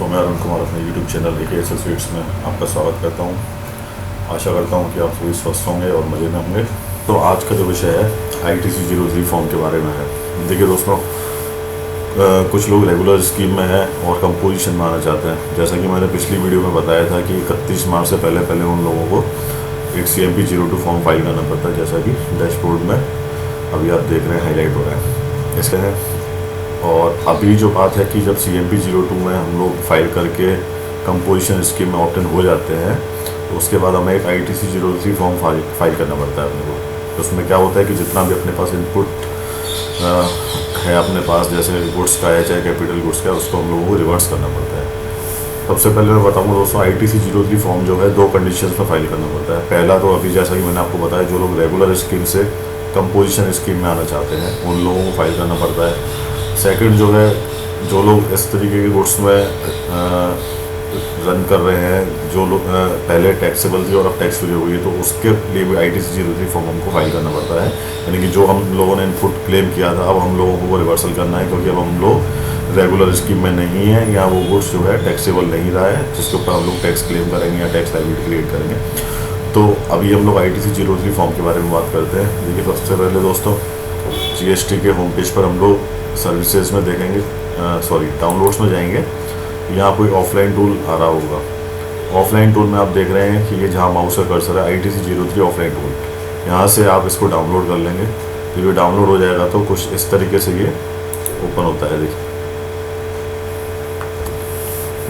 दोस्तों, मैं अरुण कुमार अपने YouTube चैनल AK एसोसिएट्स में आपका स्वागत करता हूं। आशा करता हूं कि आप सभी स्वस्थ होंगे और मज़े में होंगे। तो आज का जो विषय है ITC 03 फॉर्म के बारे में है। देखिए दोस्तों, कुछ लोग रेगुलर स्कीम में हैं और कंपोजिशन में आना चाहते हैं। जैसा कि मैंने पिछली वीडियो में बताया था कि 31 मार्च से पहले उन लोगों को एक CMP 02 फॉर्म फाइल करना पड़ता है, जैसा कि डैशबोर्ड में अभी आप देख रहे हैं हाईलाइट हो रहा है इसके है। और अभी जो बात है कि जब CMP 02 में हम लोग फाइल करके कंपोजिशन स्कीम में ऑप्ट इन हो जाते हैं, तो उसके बाद हमें एक ITC 03 फॉर्म फाइल करना पड़ता है अपने को। तो उसमें क्या होता है कि जितना भी अपने पास इनपुट है अपने पास, जैसे गुड्स का है चाहे कैपिटल गुड्स का है, उसको हम लोगों को रिवर्स करना पड़ता है। सबसे पहले मैं बताऊंगा दोस्तों, ITC 03 फॉर्म जो है 2 कंडीशंस में फाइल करना पड़ता है। पहला तो अभी जैसा कि मैंने आपको बताया, जो लोग रेगुलर स्कीम से कंपोजिशन स्कीम में आना चाहते हैं उन लोगों को फाइल करना पड़ता है। सेकंड जो है, जो लोग इस तरीके के गुड्स में रन कर रहे हैं, जो लोग पहले टैक्सेबल थी और अब टैक्स फ्री हो गई है, तो उसके लिए भी ITC 03 फॉर्म हमको फाइल करना पड़ता है। यानी कि जो हम लोगों ने इनपुट क्लेम किया था, अब हम लोगों को वो रिवर्सल करना है, क्योंकि अब हम लोग रेगुलर स्कीम में नहीं है या वो गुड्स जो है टैक्सेबल नहीं रहा है, जिसके ऊपर हम लोग टैक्स क्लेम करेंगे या टैक्स लायबिलिटी क्रिएट करेंगे। तो अभी हम लोग ITC 03 फॉर्म के बारे में बात करते हैं। देखिए, सबसे पहले दोस्तों, GST के होम पेज पर हम लोग सर्विसेज में देखेंगे, डाउनलोड्स में जाएंगे। यहाँ कोई ऑफलाइन टूल आ रहा होगा। ऑफलाइन टूल में आप देख रहे हैं कि ये जहाँ माउस का कर्सर है, ITC 03 ऑफलाइन टूल, यहाँ से आप इसको डाउनलोड कर लेंगे। जब ये डाउनलोड हो जाएगा तो कुछ इस तरीके से ये ओपन होता है।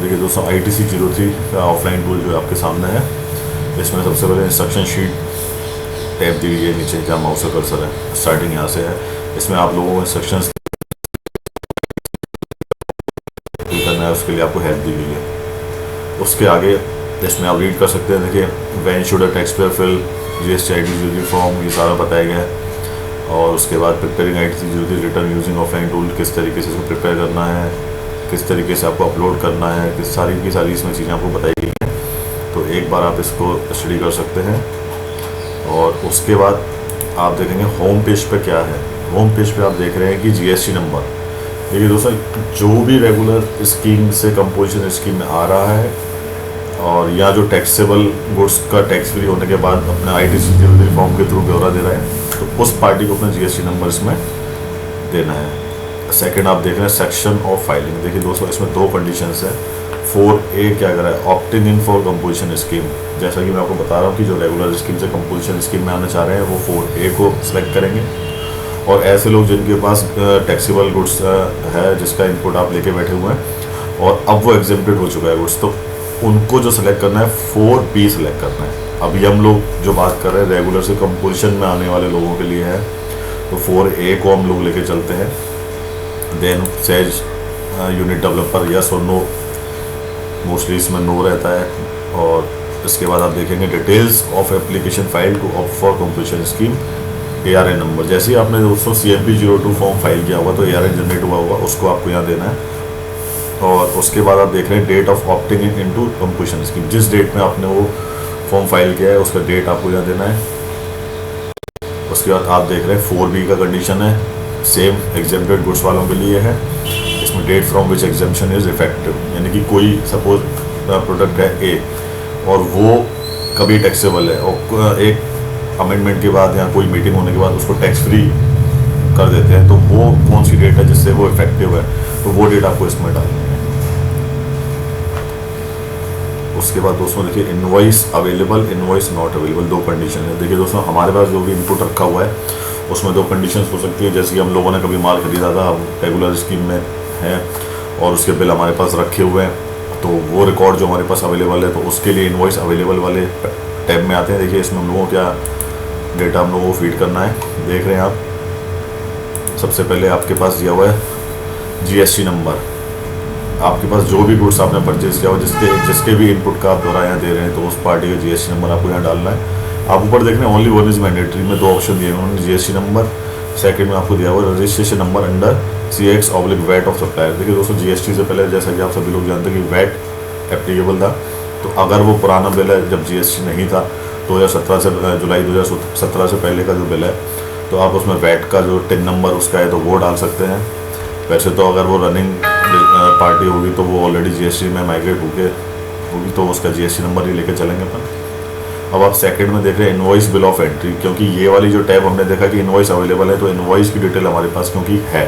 देखिए दोस्तों, ITC 03 का ऑफलाइन टूल जो है आपके सामने है। इसमें सबसे पहले इंस्ट्रक्शन शीट टैब दी गई है नीचे, जहाँ माउस का कर्सर है, स्टार्टिंग यहाँ से है। इसमें आप लोगों को इंस्ट्रक्शंस करना है, उसके लिए आपको हेल्प दी गई है। उसके आगे इसमें आप रीड कर सकते हैं। देखिए, when should a tax payer fill GST ITC 03 form, ये सारा बताया गया है। और उसके बाद preparing ITC 03 return using offline tool, किस तरीके से इसको प्रिपेयर करना है, किस तरीके से आपको अपलोड करना है, किस सारी की सारी इसमें चीज़ें आपको बताई गई हैं। तो एक बार आप इसको स्टडी कर सकते हैं। और उसके बाद आप देखेंगे होम पेज पे क्या है। होम पेज पे आप देख रहे हैं कि GST नंबर। देखिए दोस्तों, जो भी रेगुलर स्कीम से कंपोजिशन स्कीम में आ रहा है और या जो टैक्सेबल गुड्स का टैक्स फ्री होने के बाद अपने ITC 03 फॉर्म के थ्रू ब्यौरा दे रहा है, तो उस पार्टी को अपना GST नंबर इसमें देना है। सेकंड आप देख रहे हैं सेक्शन ऑफ फाइलिंग। देखिए दोस्तों, इसमें 2 कंडीशंस हैं। 4A क्या कर रहा है, opting in for composition scheme. जैसा कि मैं आपको बता रहा हूँ कि जो रेगुलर स्कीम से कंपोजिशन स्कीम में आना चाह रहे हैं वो 4A को सिलेक्ट करेंगे। और ऐसे लोग जिनके पास टैक्सेबल गुड्स है, जिसका इनपुट आप लेके बैठे हुए हैं और अब वो एग्जेम्प्टेड हो चुका है गुड्स, तो उनको जो सिलेक्ट करना है 4B सिलेक्ट करना है। अभी हम लोग जो बात कर रहे हैं रेगुलर से कंपोजिशन में आने वाले लोगों के लिए है, तो 4A को हम लोग लेके चलते हैं। Then says unit developer, yes और नो, मोस्टली इसमें नो रहता है। और इसके बाद आप देखेंगे details of application file to opt for composition scheme, ARN number. जैसे ही आपने दोस्तों CMP 02 फॉर्म फाइल किया होगा तो ARN जनरेट हुआ होगा, उसको आपको यहाँ देना है। और उसके बाद आप देख रहे हैं date of opting into composition scheme. जिस डेट में आपने वो फॉर्म फाइल किया है उसका डेट आपको यहाँ देना है। उसके बाद आप देख रहे हैं 4B का कंडीशन है, सेम एग्जेम्प्टेड गुड्स वालों के लिए है। इसमें date from which exemption is effective, यानी कि कोई सपोज प्रोडक्ट है A और वो कभी टैक्सेबल है और एक अमेंडमेंट के बाद या कोई मीटिंग होने के बाद उसको टैक्स फ्री कर देते हैं, तो वो कौन सी डेट है जिससे वो इफेक्टिव है, तो वो डेट आपको इसमें डालनी है। उसके बाद दोस्तों देखिए, invoice available, invoice not available, 2 condition है। देखिए दोस्तों, हमारे पास जो भी इनपुट रखा हुआ है उसमें 2 कंडीशंस हो सकती है। जैसे कि हम लोगों ने कभी माल खरीदा था, हम रेगुलर स्कीम में है और उसके बिल हमारे पास रखे हुए हैं, तो वो रिकॉर्ड जो हमारे पास अवेलेबल है, तो उसके लिए इनवॉइस अवेलेबल वाले टैब में आते हैं। देखिए, इसमें हम लोगों को क्या डेटा हम लोगों को फीड करना है, देख रहे हैं आप। सबसे पहले आपके पास दिया हुआ है GST नंबर। आपके पास जो भी गुड्स आपने परचेज किया हो, जिसके भी इनपुट का आप द्वारा यहाँ दे रहे हैं, तो उस पार्टी का GST नंबर आपको यहाँ डालना है। आप ऊपर देख रहे हैं ओनली 1 इज मैंडेटरी में 2 ऑप्शन दिए उन्होंने, GST नंबर। सेकंड में आपको दिया हुआ registration number under CX/VAT of supplier. देखिए दोस्तों, GST से पहले जैसा कि आप सभी लोग जानते हैं कि VAT एप्लीकेबल था, तो अगर वो पुराना बिल है जब GST नहीं था 2017 से जुलाई 2017 से पहले का जो बिल है, तो आप उसमें VAT का जो टिन नंबर उसका है तो वो डाल सकते हैं। वैसे तो अगर वो रनिंग पार्टी होगी तो वो ऑलरेडी जीएसटी में माइग्रेट होगी, तो उसका जीएसटी नंबर ही लेके चलेंगे अपन। अब आप सेकंड में देख रहे हैं इनवॉइस बिल ऑफ एंट्री, क्योंकि ये वाली जो टैब हमने देखा कि इनवॉइस अवेलेबल है, तो इनवॉइस की डिटेल हमारे पास क्योंकि है,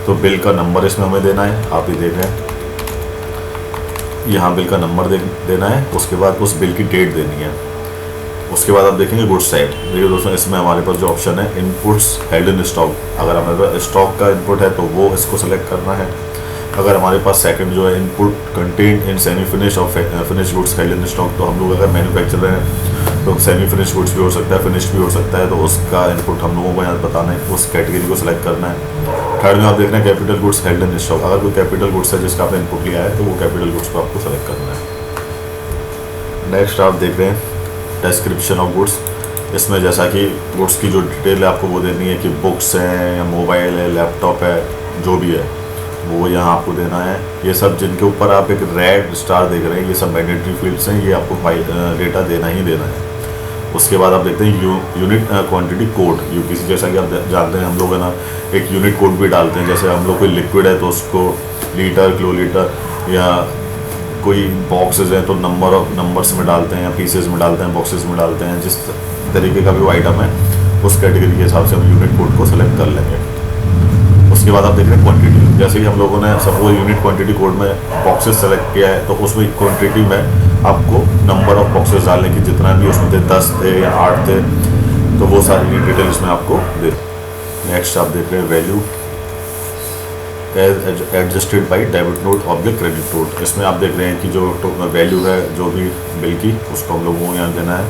तो बिल का नंबर इसमें हमें देना है। आप ही देख रहे हैं यहाँ बिल का नंबर देना है, उसके बाद उस बिल की डेट देनी है। उसके बाद आप देखेंगे गुड्स टाइप। देखिए दोस्तों, इसमें हमारे पास जो ऑप्शन है इनपुट्स हेल्ड इन स्टॉक, अगर हमारे पास स्टॉक का इनपुट है तो वो इसको सेलेक्ट करना है। अगर हमारे पास सेकंड जो है input contain in semi finish और finish goods held in stock, तो हम लोग अगर मैन्युफैक्चरर हैं तो सेमी फिनिश गुड्स भी हो सकता है, फिनिश भी हो सकता है, तो उसका इनपुट हम लोगों को यहाँ बताना है, उस कैटेगरी को सिलेक्ट करना है। थर्ड में आप देख रहे हैं capital goods held in stock, अगर कोई कैपिटल गुड्स है जिसका आपने इनपुट लिया है तो वो कैपिटल गुड्स को आपको सेलेक्ट करना है। नेक्स्ट आप देख रहे हैं डिस्क्रिप्शन ऑफ गुड्स, इसमें जैसा कि गुड्स की जो डिटेल है आपको वो देनी है कि बुक्स हैं या मोबाइल है, लैपटॉप है, जो भी है वो यहाँ आपको देना है। ये सब जिनके ऊपर आप एक रेड स्टार देख रहे हैं ये सब मैंडेटरी फील्ड्स हैं, ये आपको डेटा देना ही देना है। उसके बाद आप देखते हैं यूनिट क्वांटिटी कोड, यूपीसी, जैसा कि आप जानते हैं हम लोग है ना एक यूनिट कोड भी डालते हैं। जैसे हम लोग कोई लिक्विड है तो उसको लीटर, किलोलीटर, या कोई बॉक्सेस हैं तो नंबर्स में डालते हैं या पीसेस में डालते हैं, बॉक्सेस में डालते हैं, जिस तरीके का भी वो आइटम है उस कैटेगरी के हिसाब से हम यूनिट कोड को सेलेक्ट कर लेंगे। उसके बाद आप देख रहे हैं क्वांटिटी, जैसे कि हम लोगों ने सपोज यूनिट क्वांटिटी कोड में बॉक्सेस सेलेक्ट किया है तो उसमें क्वांटिटी में आपको नंबर ऑफ बॉक्सेस डालने की, जितना भी उसमें थे 10 थे या 8 थे, तो वो सारी डिटेल इसमें आपको दे। नेक्स्ट आप देख रहे हैं value adjusted by debit note oblique credit note, इसमें आप देख रहे हैं कि जो वैल्यू है जो भी बिल की उसको हम लोगों को यहाँ देना है।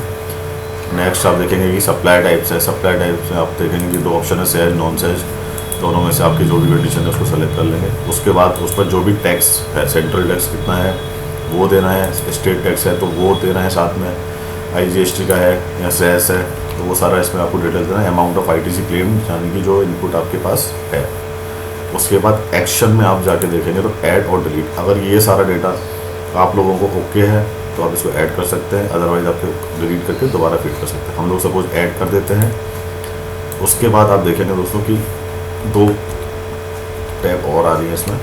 नेक्स्ट आप देखेंगे कि सप्लाई टाइप्स है, सप्लाई टाइप्स में आप देखेंगे कि 2 ऑप्शन है, सेज नॉन सेज, दोनों में से आपकी जो भी कंडीशन है उसको सेलेक्ट कर लेंगे। उसके बाद उस पर जो भी टैक्स है, सेंट्रल टैक्स कितना है वो देना है, स्टेट टैक्स है तो वो देना है, साथ में IGST का है या सेस है तो वो सारा इसमें आपको डिटेल देना है। अमाउंट ऑफ ITC क्लेम, यानी कि जो इनपुट आपके पास है। उसके बाद एक्शन में आप जाके देखेंगे तो ऐड और डिलीट, अगर ये सारा डेटा आप लोगों को ओके है तो आप इसको ऐड कर सकते हैं, अदरवाइज आप डिलीट करके दोबारा फिट कर सकते हैं। हम लोग सपोज ऐड कर देते हैं। उसके बाद आप देखेंगे दोस्तों कि 2 टैब और आ रही है इसमें,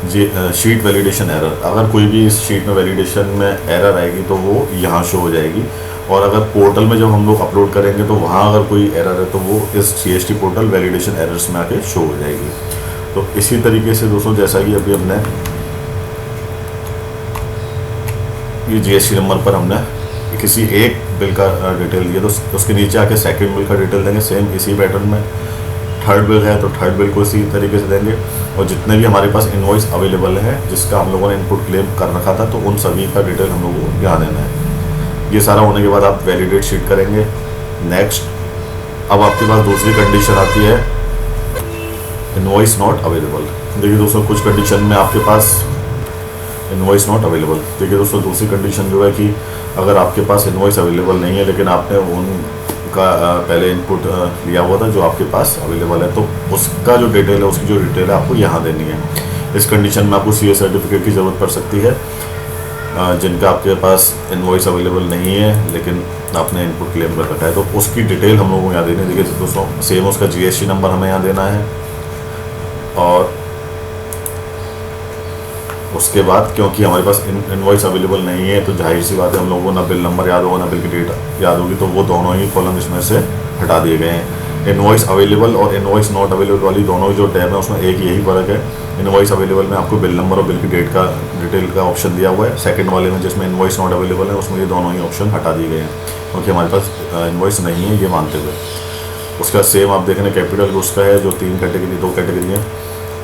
जी शीट वैलिडेशन एरर, अगर कोई भी इस शीट में वैलिडेशन में एरर आएगी तो वो यहाँ शो हो जाएगी, और अगर पोर्टल में जब हम लोग अपलोड करेंगे तो वहाँ अगर कोई एरर है तो वो इस GST पोर्टल वैलिडेशन एरर्स में आके शो हो जाएगी। तो इसी तरीके से दोस्तों जैसा कि अभी हमने ये GST नंबर पर हमने किसी एक बिल का डिटेल दिया तो उसके नीचे आके सेकंड बिल का डिटेल देंगे, सेम इसी पैटर्न में। थर्ड बिल है तो थर्ड बिल को इसी तरीके से देंगे, और जितने भी हमारे पास इनवॉइस अवेलेबल है जिसका हम लोगों ने इनपुट क्लेम कर रखा था तो उन सभी का डिटेल हम लोगों को यहाँ देना है। ये सारा होने के बाद आप वैलिडेट शीट करेंगे। नेक्स्ट, अब आपके पास दूसरी कंडीशन आती है इनवॉइस नॉट अवेलेबल। देखिए दोस्तों, कुछ कंडीशन में आपके पास इनवॉइस नॉट अवेलेबल, देखिए दोस्तों दूसरी कंडीशन जो है कि अगर आपके पास इनवॉइस अवेलेबल नहीं है लेकिन आपने उनका पहले इनपुट लिया हुआ था जो आपके पास अवेलेबल है, तो उसका जो डिटेल है, उसकी जो डिटेल है आपको यहाँ देनी है। इस कंडीशन में आपको CA सर्टिफिकेट की ज़रूरत पड़ सकती है। जिनका आपके पास इनवॉइस अवेलेबल नहीं है लेकिन आपने इनपुट क्लेम कर रखा है तो उसकी डिटेल हम लोगों को यहाँ देनी है। देखिए दोस्तों, सेम उसका GST नंबर हमें यहाँ देना है, और उसके बाद क्योंकि हमारे पास इनवॉइस अवेलेबल नहीं है तो जाहिर सी बात है हम लोगों को ना बिल नंबर याद होगा ना बिल की डेट याद होगी, तो वो दोनों ही कॉलम इसमें से हटा दिए गए हैं। इनवॉइस अवेलेबल और इनवॉइस नॉट अवेलेबल वाली दोनों जो टैब है उसमें एक यही फ़र्क है, इनवॉइस अवेलेबल में आपको बिल नंबर और बिल की डेट का डिटेल का ऑप्शन दिया हुआ है। सेकंड वाले में जिसमें इनवॉइस नॉट अवेलेबल है उसमें ये दोनों ही ऑप्शन हटा दिए गए हैं क्योंकि हमारे पास इनवॉइस नहीं है ये मानते हुए। उसका सेम आप देख रहे हैं कैपिटल गुड्स का है जो 2 कैटेगरी है,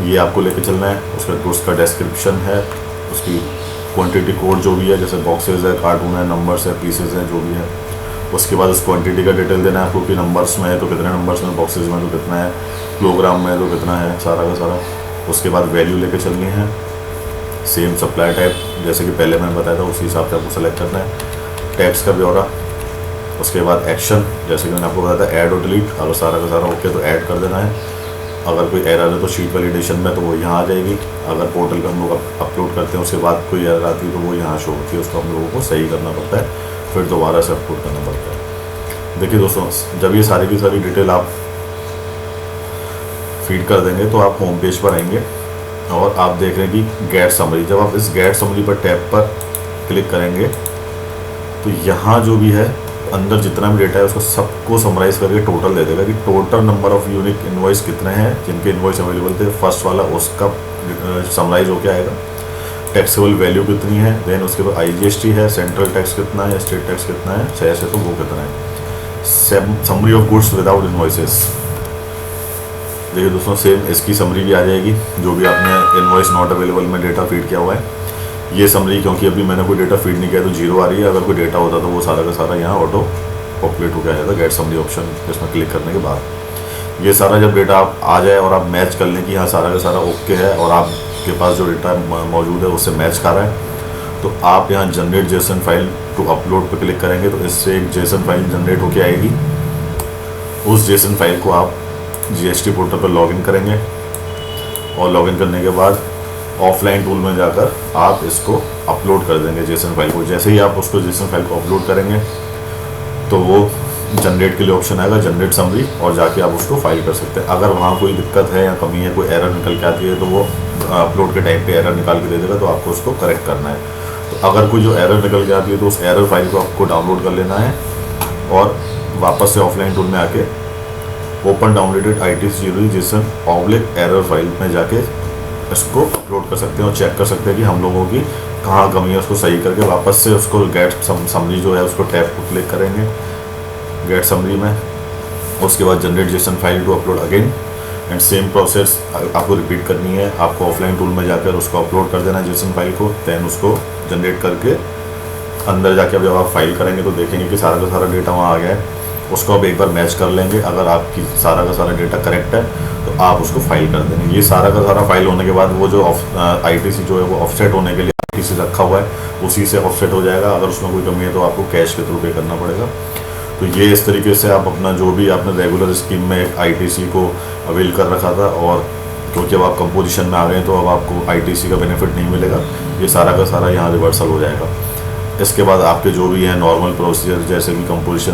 ये आपको लेके चलना है। उसका गुड्स का डिस्क्रिप्शन है, उसकी क्वांटिटी कोड जो भी है, जैसे बॉक्सेस है, कार्टून है, नंबर्स है, पीसेस हैं, जो भी है। उसके बाद उस क्वांटिटी का डिटेल देना है आपको कि नंबर्स में है तो कितने नंबर्स में, बॉक्सेस में तो कितना है, किलोग्राम में तो कितना है, सारा का सारा। उसके बाद वैल्यू लेके चलनी है। सेम सप्लाई टाइप जैसे कि पहले मैंने बताया था उसी हिसाब से आपको सेलेक्ट करना है। टैक्स का ब्यौरा, उसके बाद एक्शन जैसे कि मैंने आपको बताया था ऐड और डिलीट, अगर सारा का सारा ओके तो ऐड कर देना है। अगर कोई एरर है तो शीट वैलिडेशन में तो वो यहाँ आ जाएगी। अगर पोर्टल पर हम लोग अपलोड करते हैं उसके बाद कोई एरर आती है तो वो यहाँ शो होती है, उसको हम लोगों को सही करना पड़ता है, फिर दोबारा से अपलोड करना पड़ता है। देखिए दोस्तों, जब ये सारी की सारी डिटेल आप फीड कर देंगे तो आप होम पेज पर आएंगे और आप देख रहे हैं कि गेट समरी। जब आप इस गेट समरी पर टैब पर क्लिक करेंगे तो यहाँ जो भी है अंदर जितना भी डेटा है उसको सबको समराइज़ करके टोटल दे देगा कि total number of unique invoice कितने हैं जिनके इनवॉइस अवेलेबल थे। फर्स्ट वाला उसका समराइज होके आएगा, टैक्सेबल वैल्यू कितनी है, देन उसके बाद IGST है, सेंट्रल टैक्स कितना है, स्टेट टैक्स कितना है, ऐसे तो वो कितना है। Summary of goods without invoices. देखिए दोस्तों सेम इसकी समरी भी आ जाएगी जो भी आपने इनवॉइस नॉट अवेलेबल में डेटा फीड किया हुआ है। ये समरी क्योंकि अभी मैंने कोई डेटा फीड नहीं किया तो 0 आ रही है, अगर कोई डेटा होता तो वो सारा का सारा यहाँ ऑटो पॉपुलेट हो गया था गेट समरी ऑप्शन इसमें क्लिक करने के बाद। ये सारा जब डेटा आप आ जाए और आप मैच कर लें कि यहाँ सारा का सारा ओके है और आपके पास जो डेटा मौजूद है उससे मैच कर रहा है तो आप यहाँ generate JSON file to upload पर क्लिक करेंगे तो इससे एक जेसन फाइल जनरेट होके आएगी। उस जेसन फाइल को आप GST पोर्टल पर लॉगिन करेंगे और लॉगिन करने के बाद ऑफलाइन टूल में जाकर आप इसको अपलोड कर देंगे जेसन फाइल को। जैसे ही आप उसको जेसन फाइल को अपलोड करेंगे तो वो जनरेट के लिए ऑप्शन आएगा जनरेट समरी और जाके आप उसको फाइल कर सकते हैं। अगर वहाँ कोई दिक्कत है या कमी है, कोई एरर निकल के आती है तो वो अपलोड के टाइम पे एरर निकाल के दे देगा तो आपको उसको करेक्ट करना है। तो अगर कोई जो एरर निकल के आती है तो उस एरर फाइल को आपको डाउनलोड कर लेना है और वापस से ऑफलाइन टूल में आके open downloaded ITC Jason oblique error file में जाके इसको अपलोड कर सकते हैं और चेक कर सकते हैं कि हम लोगों की कहाँ कमी है, उसको सही करके वापस से उसको गेट समरी जो है उसको टैब को क्लिक करेंगे गेट समरी में। उसके बाद generate JSON file to upload again and same process आपको रिपीट करनी है। आपको ऑफलाइन टूल में जाकर उसको अपलोड कर देना है जेसन फाइल को, दैन उसको जनरेट करके अंदर जाके अब जब आप फाइल करेंगे तो देखेंगे कि सारा का सारा डेटा वहाँ आ गया है। उसको आप एक बार मैच कर लेंगे, अगर आपकी सारा का सारा डेटा करेक्ट है तो आप उसको फाइल कर देंगे। ये सारा का सारा फाइल होने के बाद वो जो ITC जो है वो ऑफसेट होने के लिए ITC रखा हुआ है उसी से ऑफसेट हो जाएगा। अगर उसमें कोई कमी है तो आपको कैश के थ्रू पे करना पड़ेगा। तो ये इस तरीके से आप अपना जो भी आपने रेगुलर स्कीम में ITC को अवेल कर रखा था और क्योंकि अब आप कंपोजिशन में आ गए तो अब आपको ITC का बेनिफिट नहीं मिलेगा, ये सारा का सारा यहाँ रिवर्सल हो जाएगा। इसके बाद आपके जो भी हैं नॉर्मल प्रोसीजर जैसे कि कंपोजिशन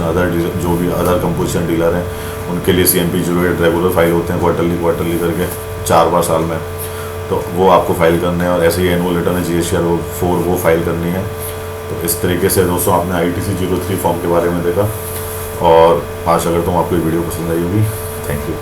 जो भी अदर कंपोजिशन डीलर हैं उनके लिए CMP 08 रेगुलर फाइल होते हैं क्वार्टरली करके 4 बार साल में, तो वो आपको फाइल करने हैं और ऐसे ही एनुअल रिटर्न है GST 4 वो फाइल करनी है। तो इस तरीके से दोस्तों आपने ITC 03 फॉर्म के बारे में देखा और आज अगर तुम आपको वीडियो पसंद आई होगी, थैंक यू।